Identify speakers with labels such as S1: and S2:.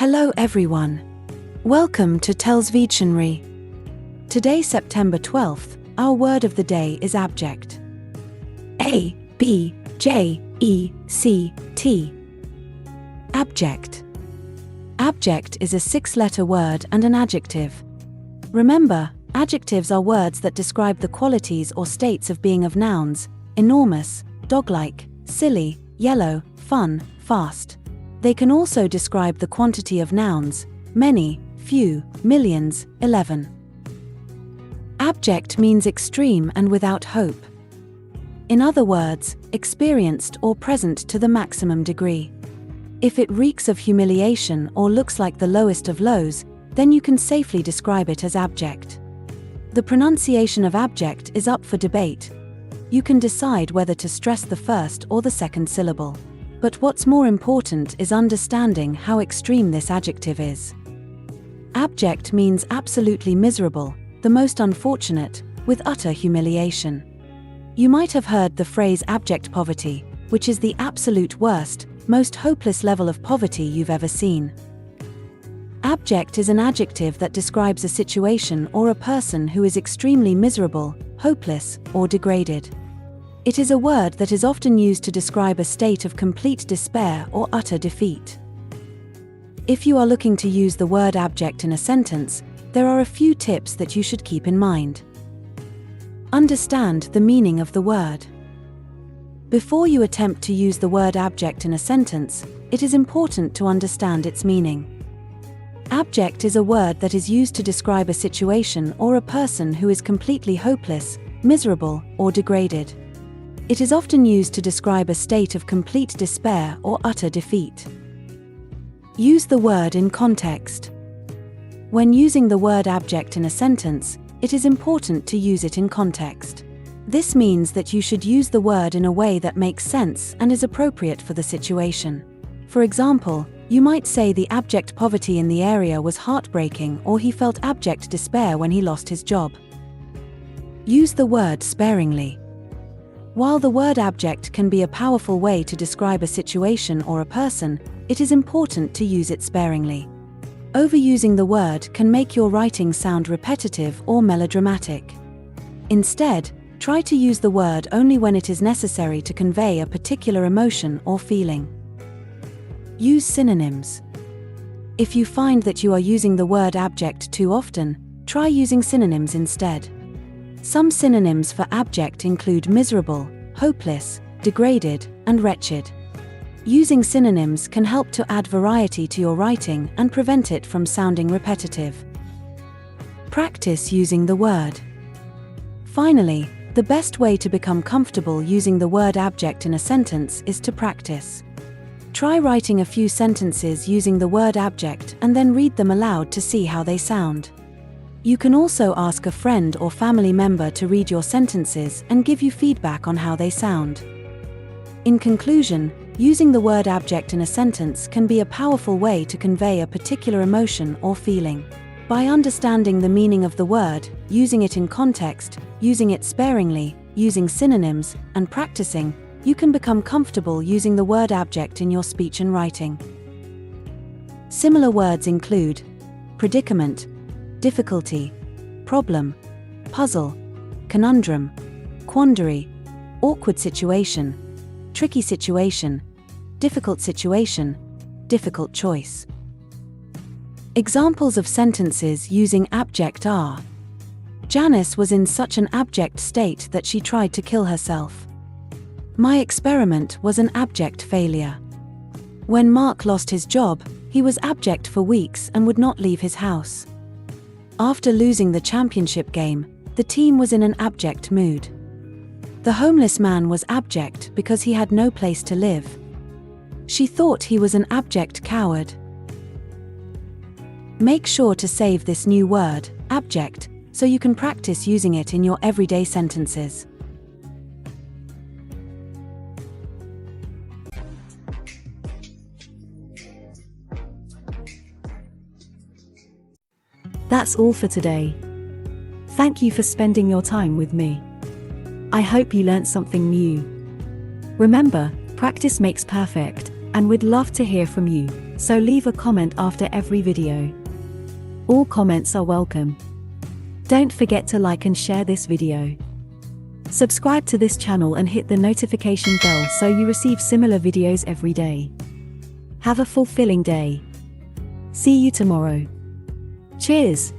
S1: Hello everyone. Welcome to TELLS Videtionary. Today, September 12th, our word of the day is abject. A-B-J-E-C-T. Abject. Abject is a 6-letter word and an adjective. Remember, adjectives are words that describe the qualities or states of being of nouns: enormous, dog-like, silly, yellow, fun, fast. They can also describe the quantity of nouns: many, few, millions, 11. Abject means extreme and without hope. In other words, experienced or present to the maximum degree. If it reeks of humiliation or looks like the lowest of lows, then you can safely describe it as abject. The pronunciation of abject is up for debate. You can decide whether to stress the first or the second syllable. But what's more important is understanding how extreme this adjective is. Abject means absolutely miserable, the most unfortunate, with utter humiliation. You might have heard the phrase abject poverty, which is the absolute worst, most hopeless level of poverty you've ever seen. Abject is an adjective that describes a situation or a person who is extremely miserable, hopeless, or degraded. It is a word that is often used to describe a state of complete despair or utter defeat. If you are looking to use the word abject in a sentence, there are a few tips that you should keep in mind. Understand the meaning of the word. Before you attempt to use the word abject in a sentence, it is important to understand its meaning. Abject is a word that is used to describe a situation or a person who is completely hopeless, miserable, or degraded. It is often used to describe a state of complete despair or utter defeat. Use the word in context. When using the word abject in a sentence, it is important to use it in context. This means that you should use the word in a way that makes sense and is appropriate for the situation. For example, you might say the abject poverty in the area was heartbreaking, or he felt abject despair when he lost his job. Use the word sparingly. While the word abject can be a powerful way to describe a situation or a person, it is important to use it sparingly. Overusing the word can make your writing sound repetitive or melodramatic. Instead, try to use the word only when it is necessary to convey a particular emotion or feeling. Use synonyms. If you find that you are using the word abject too often, try using synonyms instead. Some synonyms for abject include miserable, hopeless, degraded, and wretched. Using synonyms can help to add variety to your writing and prevent it from sounding repetitive. Practice using the word. Finally, the best way to become comfortable using the word abject in a sentence is to practice. Try writing a few sentences using the word abject and then read them aloud to see how they sound. You can also ask a friend or family member to read your sentences and give you feedback on how they sound. In conclusion, using the word abject in a sentence can be a powerful way to convey a particular emotion or feeling. By understanding the meaning of the word, using it in context, using it sparingly, using synonyms, and practicing, you can become comfortable using the word abject in your speech and writing. Similar words include predicament, difficulty, problem, puzzle, conundrum, quandary, awkward situation, tricky situation, difficult choice. Examples of sentences using abject are: Janice was in such an abject state that she tried to kill herself. My experiment was an abject failure. When Mark lost his job, he was abject for weeks and would not leave his house. After losing the championship game, the team was in an abject mood. The homeless man was abject because he had no place to live. She thought he was an abject coward. Make sure to save this new word, abject, so you can practice using it in your everyday sentences.
S2: That's all for today. Thank you for spending your time with me. I hope you learned something new. Remember, practice makes perfect, and we'd love to hear from you, so leave a comment after every video. All comments are welcome. Don't forget to like and share this video. Subscribe to this channel and hit the notification bell so you receive similar videos every day. Have a fulfilling day. See you tomorrow. Cheers!